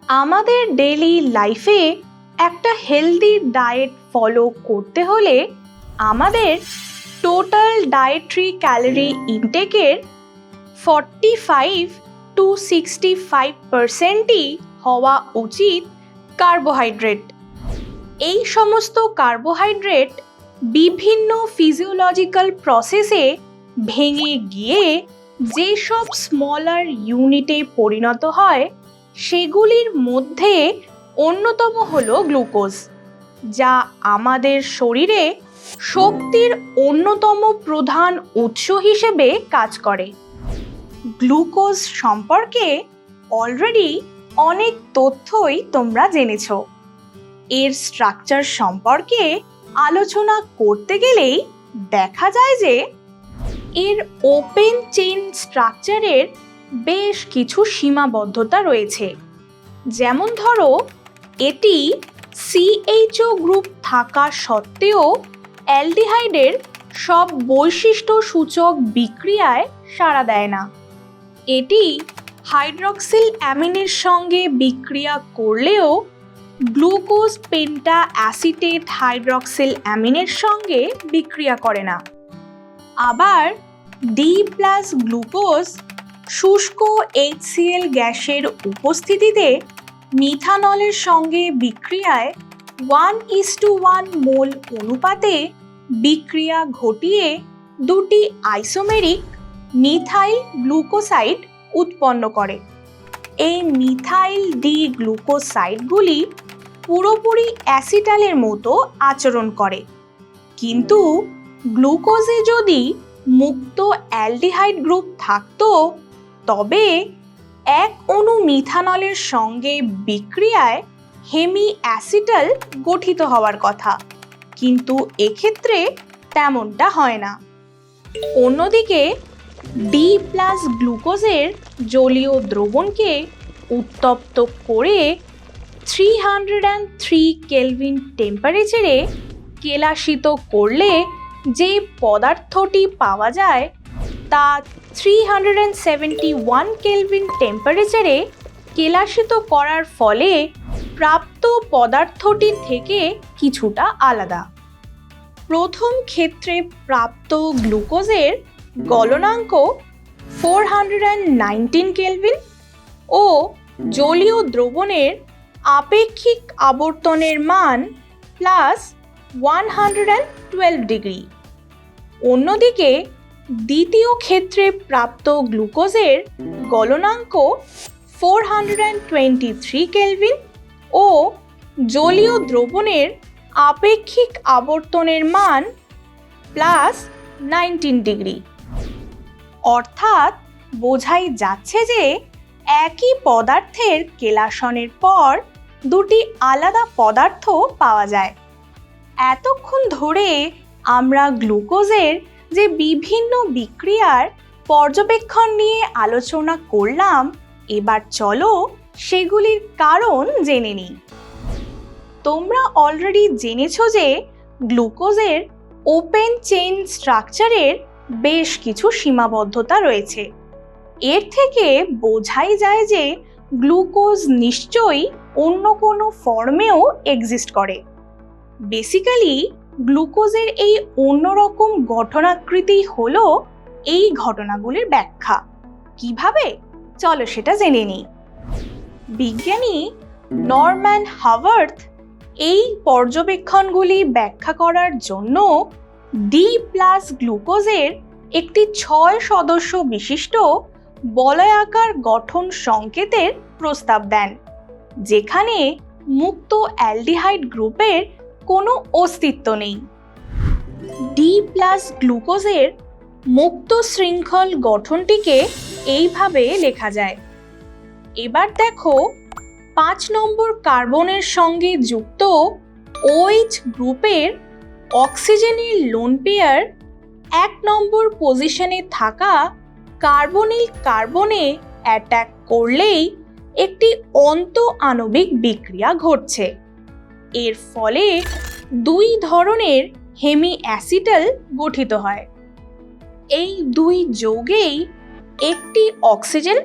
আমাদের ডেইলি লাইফে একটা হেলদি ডায়েট ফলো করতে হলে আমাদের টোটাল ডায়েটরি ক্যালোরি ইনটেকের 45-65% হওয়া উচিত কার্বোহাইড্রেট। এই সমস্ত কার্বোহাইড্রেট বিভিন্ন ফিজিওলজিক্যাল প্রসেসে ভেঙে গিয়ে যেসব স্মলার ইউনিটে পরিণত হয় সেগুলির মধ্যে অন্যতম হলো গ্লুকোজ, যা আমাদের শরীরে শক্তির অন্যতম প্রধান উৎস হিসেবে কাজ করে। গ্লুকোজ সম্পর্কে অলরেডি অনেক তথ্যই তোমরা জেনেছ। এর স্ট্রাকচার সম্পর্কে আলোচনা করতে গেলেই দেখা যায় যে এর ওপেন চেইন স্ট্রাকচারের বেশ কিছু সীমাবদ্ধতা রয়েছে। যেমন ধরো, এটি CHO গ্রুপ থাকা সত্ত্বেও অ্যালডিহাইডের সব বৈশিষ্ট্য সূচক বিক্রিয়ায় সাড়া দেয় না। এটি হাইড্রক্সিল অ্যামিনের সঙ্গে বিক্রিয়া করলেও গ্লুকোজ পেন্টা অ্যাসিটেট হাইড্রক্সিল অ্যামিনের সঙ্গে বিক্রিয়া করে না। আবার D+ গ্লুকোজ শুষ্ক HCl গ্যাসের উপস্থিতিতে মিথানলের সঙ্গে বিক্রিয়ায় 1:1 মোল অনুপাতে বিক্রিয়া ঘটিয়ে দুটি আইসোমেরিক মিথাইল গ্লুকোসাইড উৎপন্ন করে। এই মিথাইল ডি গ্লুকোসাইডগুলি পুরোপুরি অ্যাসিটালের মতো আচরণ করে, কিন্তু গ্লুকোজে যদি মুক্ত অ্যালডিহাইড গ্রুপ থাকতো তবে এক অণু মিথানলের সঙ্গে বিক্রিয়ায় হেমি অ্যাসিটাল গঠিত হওয়ার কথা, কিন্তু এক্ষেত্রে তেমনটা হয় না। অন্যদিকে D+ গ্লুকোজের জলীয় দ্রবণকে উত্তপ্ত করে 303 কেলভিন টেম্পারেচারে কেলাসিত করলে যে পদার্থটি পাওয়া যায় তা 371 কেলভিন টেম্পারেচারে কেলাসিত করার ফলে প্রাপ্ত পদার্থটির থেকে কিছুটা আলাদা। প্রথম ক্ষেত্রে প্রাপ্ত গ্লুকোজের গলনাঙ্ক 419 কেলভিন ও জলীয় দ্রবণের আপেক্ষিক আবর্তনের মান +112 ডিগ্রি। অন্যদিকে দ্বিতীয় ক্ষেত্রে প্রাপ্ত গ্লুকোজের গলনাঙ্ক 423 কেলভিন ও জলীয় দ্রবণের আপেক্ষিক আবর্তনের মান +19 ডিগ্রি। অর্থাৎ বোঝাই যাচ্ছে যে একই পদার্থের কেলাসনের পর দুটি আলাদা পদার্থ পাওয়া যায়। এতক্ষণ ধরে আমরা গ্লুকোজের যে বিভিন্ন বিক্রিয়ার পর্যবেক্ষণ নিয়ে আলোচনা করলাম, এবার চলো সেগুলির কারণ জেনে নিই। তোমরা অলরেডি জেনেছ যে গ্লুকোজের ওপেন চেইন স্ট্রাকচারের বেশ কিছু সীমাবদ্ধতা রয়েছে। এর থেকে বোঝাই যায় যে গ্লুকোজ নিশ্চয়ই অন্য কোনো ফর্মেও এক্সিস্ট করে। বেসিক্যালি গ্লুকোজের এই অন্যরকম গঠনাকৃতি হলো এই ঘটনাগুলির ব্যাখ্যা। কিভাবে? চলো সেটা জেনে নিই। বিজ্ঞানী নরম্যান হাওয়ার্থ এই পর্যবেক্ষণগুলি ব্যাখ্যা করার জন্য D+ গ্লুকোজের একটি 6 সদস্য বিশিষ্ট বলয়াকার গঠন সংকেতের প্রস্তাব দেন, যেখানে মুক্ত অ্যালডিহাইড গ্রুপের কোনো অস্তিত্ব নেই। D+ গ্লুকোজের মুক্ত শৃঙ্খল গঠনটিকে এইভাবে লেখা যায়। এবার দেখো, 5 নম্বর কার্বনের সঙ্গে যুক্ত OH গ্রুপের অক্সিজেনের লোন পেয়ার 1 নম্বর পজিশনে থাকা কার্বনিল কার্বনে অ্যাটাক করলেই একটি অন্ত আণবিক বিক্রিয়া ঘটছে। এর ফলে দুই ধরনের হেমি অ্যাসিটাল গঠিত হয়। এই দুই যৌগেই একটি অক্সিজেন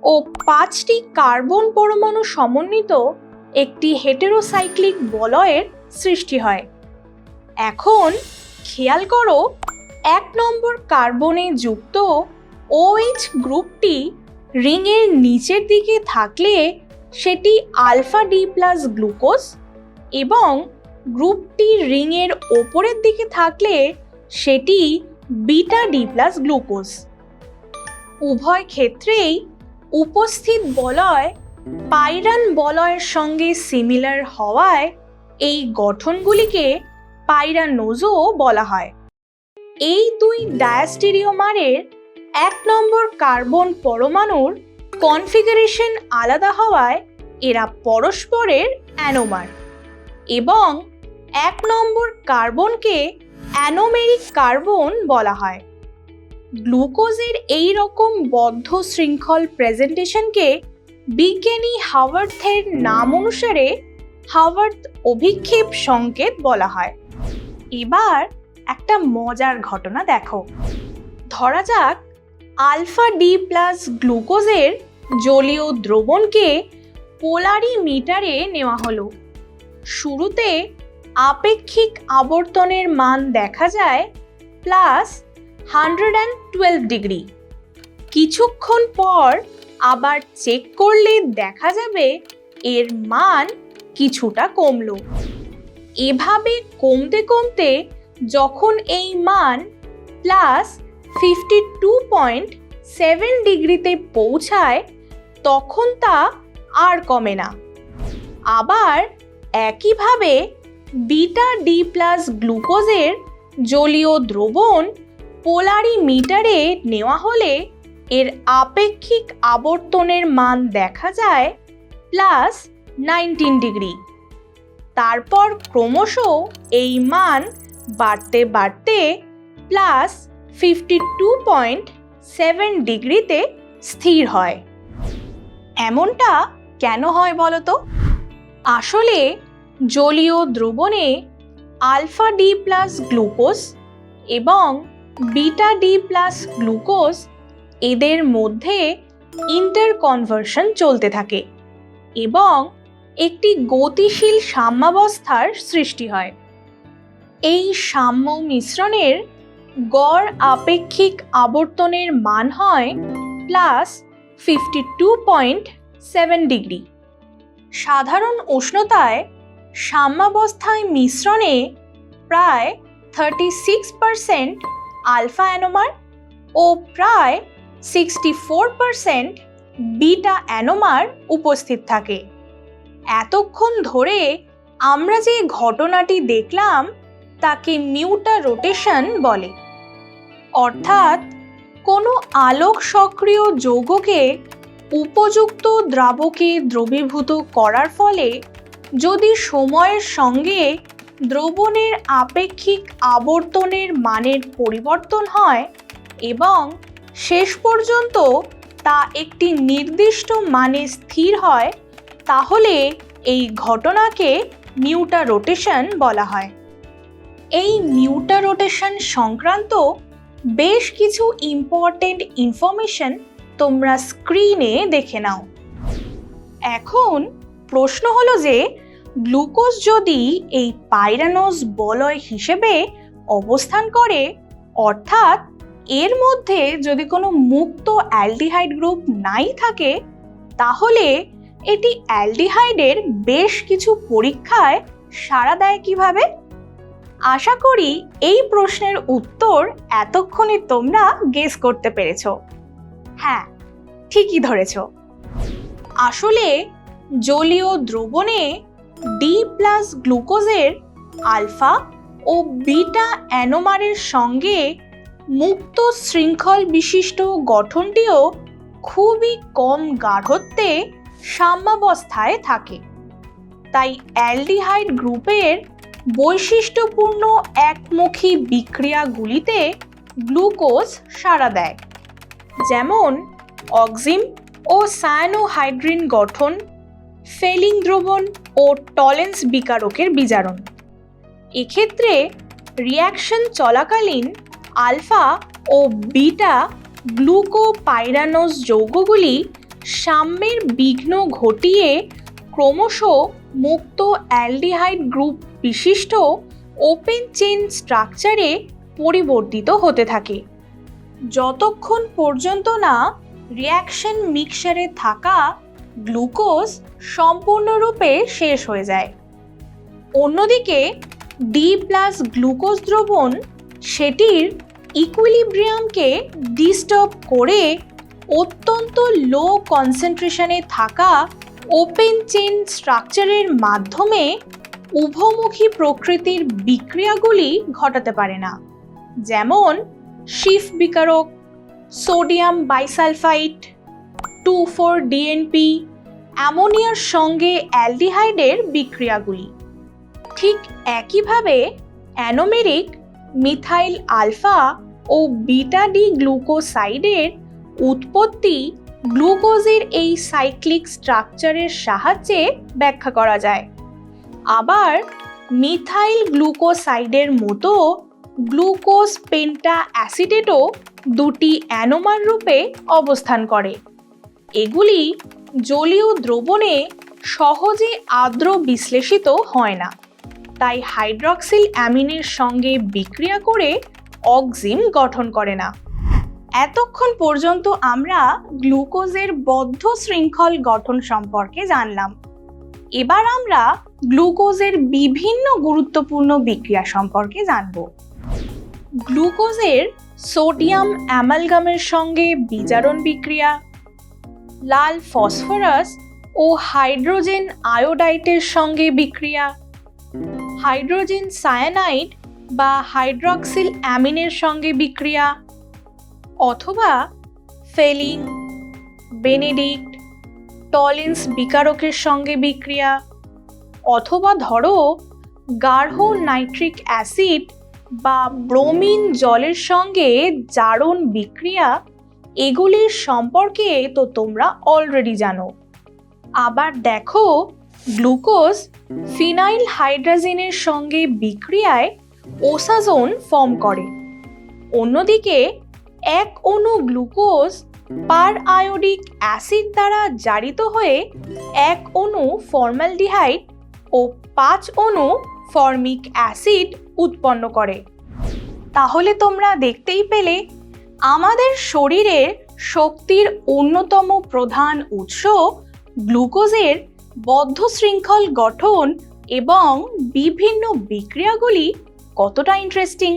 ও 5টি কার্বন পরমাণু সমন্বিত একটি হেটেরোসাইক্লিক বলয়ের সৃষ্টি হয়। এখন খেয়াল করো, 1 নম্বর কার্বনে যুক্ত OH গ্রুপটি রিংয়ের নিচের দিকে থাকলে সেটি আলফা ডি প্লাস গ্লুকোজ এবং গ্রুপটি রিংয়ের ওপরের দিকে থাকলে সেটি বিটা ডি প্লাস গ্লুকোজ। উভয় ক্ষেত্রেই উপস্থিত বলয় পাইরান বলয়ের সঙ্গে সিমিলার হওয়ায় এই গঠনগুলিকে পাইরানোজও বলা হয়। এই দুই ডায়াস্টেরিওমারের 1 নম্বর কার্বন পরমাণুর কনফিগারেশন আলাদা হওয়ায় এরা পরস্পরের অ্যানোমার এবং 1 নম্বর কার্বনকে অ্যানোমেরিক কার্বন বলা হয়। গ্লুকোজের এই রকম বদ্ধ শৃঙ্খল প্রেজেন্টেশনকে বিজ্ঞানী হাওয়ার্থের নাম অনুসারে হাওয়ার্থ অভিক্ষেপ সংকেত বলা হয়। এবার একটা মজার ঘটনা দেখো। ধরা যাক আলফা ডি প্লাস গ্লুকোজের জলীয় দ্রবণকে পোলারিমিটারে নেওয়া হলো। শুরুতে আপেক্ষিক আবর্তনের মান দেখা যায় +112 ডিগ্রি। কিছুক্ষণ পর আবার চেক করলে দেখা যাবে এর মান কিছুটা কমলো। এভাবে কমতে কমতে যখন এই মান +52.7 ডিগ্রিতে পৌঁছায় তখন তা আর কমে না। আবার একইভাবে বিটা ডি প্লাস গ্লুকোজের জলীয় দ্রবণ পোলারিমিটারে নেওয়া হলে এর আপেক্ষিক আবর্তনের মান দেখা যায় +19 ডিগ্রি। তারপর ক্রমশ এই মান বাড়তে বাড়তে +52.7 ডিগ্রিতে স্থির হয়। এমনটা কেন হয় বলো তো? আসলে জলীয় দ্রবণে আলফা ডি প্লাস গ্লুকোজ এবং বিটা ডি প্লাস গ্লুকোজ এদের মধ্যে ইন্টারকনভার্সন চলতে থাকে এবং একটি গতিশীল সাম্যাবস্থার সৃষ্টি হয়। এই সাম্য মিশ্রণের গড় আপেক্ষিক আবর্তনের মান হয় +52.7 ডিগ্রি। সাধারণ উষ্ণতায় সাম্যাবস্থায় মিশ্রণে প্রায় 36% আলফা অ্যানোমার ও প্রায় 64% বিটা অ্যানোমার উপস্থিত থাকে। এতক্ষণ ধরে আমরা যে ঘটনাটি দেখলাম তাকে মিউটারোটেশন বলে। অর্থাৎ কোনো আলোক সক্রিয় যৌগকে উপযুক্ত দ্রাবকে দ্রবীভূত করার ফলে যদি সময়ের সঙ্গে দ্রবণের আপেক্ষিক আবর্তনের মানের পরিবর্তন হয় এবং শেষ পর্যন্ত তা একটি নির্দিষ্ট মানে স্থির হয়, তাহলে এই ঘটনাকে মিউটারোটেশন বলা হয়। এই মিউটারোটেশন সংক্রান্ত বেশ কিছু ইম্পর্টেন্ট ইনফরমেশন তোমরা স্ক্রিনে দেখে নাও। এখন প্রশ্ন হলো যে গ্লুকোজ যদি এই পাইরানোজ বলয় হিসেবে অবস্থান করে, অর্থাৎ এর মধ্যে যদি কোনো মুক্ত অ্যালডিহাইড গ্রুপ নাই থাকে, তাহলে এটি অ্যালডিহাইডের বেশ কিছু পরীক্ষায় সাড়া দেয় কিভাবে? আশা করি এই প্রশ্নের উত্তর এতক্ষণে তোমরা গেস করতে পেরেছ। হ্যাঁ, ঠিকই ধরেছ। আসলে জলীয় দ্রবণে ডি প্লাস গ্লুকোজের আলফা ও বিটা অ্যানোমারের সঙ্গে মুক্ত শৃঙ্খল বিশিষ্ট গঠনটিও খুবই কম গাঢ়ত্বে সাম্যাবস্থায় থাকে। তাই অ্যালডিহাইড গ্রুপের বৈশিষ্ট্যপূর্ণ একমুখী বিক্রিয়াগুলিতে গ্লুকোজ সাড়া দেয়, যেমন অক্সিম ও সায়ানোহাইড্রিন গঠন, ফেলিং দ্রবণ ও টলেন্স বিকারকের বিজারণ। এক্ষেত্রে রিঅ্যাকশন চলাকালীন আলফা ও বিটা গ্লুকোপাইরানোজ যৌগগুলি সাম্যের বিঘ্ন ঘটিয়ে ক্রমশ মুক্ত অ্যালডিহাইড গ্রুপ বিশিষ্ট ওপেন চেইন স্ট্রাকচারে পরিবর্তিত হতে থাকে, যতক্ষণ পর্যন্ত না রিঅ্যাকশন মিক্সচারে থাকা গ্লুকোজ সম্পূর্ণরূপে শেষ হয়ে যায়। অন্যদিকে D+ গ্লুকোজ দ্রবণ সেটির ইকুইলিব্রিয়ামকে ডিস্টার্ব করে অত্যন্ত লো কনসেন্ট্রেশনে থাকা ওপেন চেইন স্ট্রাকচারের মাধ্যমে উভমুখী প্রকৃতির বিক্রিয়াগুলি ঘটাতে পারে না, যেমন শিফ বিকারক, সোডিয়াম বাইসালফাইড, 2,4-DNP, অ্যামোনিয়ার সঙ্গে অ্যালডিহাইডের বিক্রিয়াগুলি। ঠিক একইভাবে অ্যানোমেরিক মিথাইল আলফা ও বিটা ডি গ্লুকোসাইডের উৎপত্তি গ্লুকোজের এই সাইক্লিক স্ট্রাকচারের সাহায্যে ব্যাখ্যা করা যায়। আবার মিথাইল গ্লুকোসাইডের মতো গ্লুকোজ পেন্টা অ্যাসিটেটও দুটি অ্যানোমার রূপে অবস্থান করে। এগুলি জলীয় দ্রবণে সহজে আর্দ্র বিশ্লেষিত হয় না, তাই হাইড্রক্সিল অ্যামিনের সঙ্গে বিক্রিয়া করে অক্সিম গঠন করে না। এতক্ষণ পর্যন্ত আমরা গ্লুকোজের বদ্ধ শৃঙ্খল গঠন সম্পর্কে জানলাম। এবার আমরা গ্লুকোজের বিভিন্ন গুরুত্বপূর্ণ বিক্রিয়া সম্পর্কে জানব। গ্লুকোজের সোডিয়াম অ্যামালগামের সঙ্গে বিজারণ বিক্রিয়া, লাল ফসফরাস ও হাইড্রোজেন আয়োডাইটের সঙ্গে বিক্রিয়া, হাইড্রোজেন সায়ানাইড বা হাইড্রক্সিল অ্যামিনের সঙ্গে বিক্রিয়া, অথবা ফেলিং, বেনেডিক্ট, টলিন্স বিকারকের সঙ্গে বিক্রিয়া, অথবা ধরো গাঢ় নাইট্রিক অ্যাসিড বা ব্রোমিন জলের সঙ্গে জারণ বিক্রিয়া, এগুলির সম্পর্কে তো তোমরা অলরেডি জানো। আবার দেখো, গ্লুকোজ ফিনাইল হাইড্রাজিনের সঙ্গে বিক্রিয়ায় ওসাজোন ফর্ম করে। অন্যদিকে এক অণু গ্লুকোজ পার আয়োডিক অ্যাসিড দ্বারা জারিত হয়ে এক অণু ফর্মালডিহাইড ও 5 অণু ফর্মিক অ্যাসিড উৎপন্ন করে। তাহলে তোমরা দেখতেই পেলে আমাদের শরীরের শক্তির অন্যতম প্রধান উৎস গ্লুকোজের বদ্ধ শৃঙ্খল গঠন এবং বিভিন্ন বিক্রিয়াগুলি কতটা ইন্টারেস্টিং।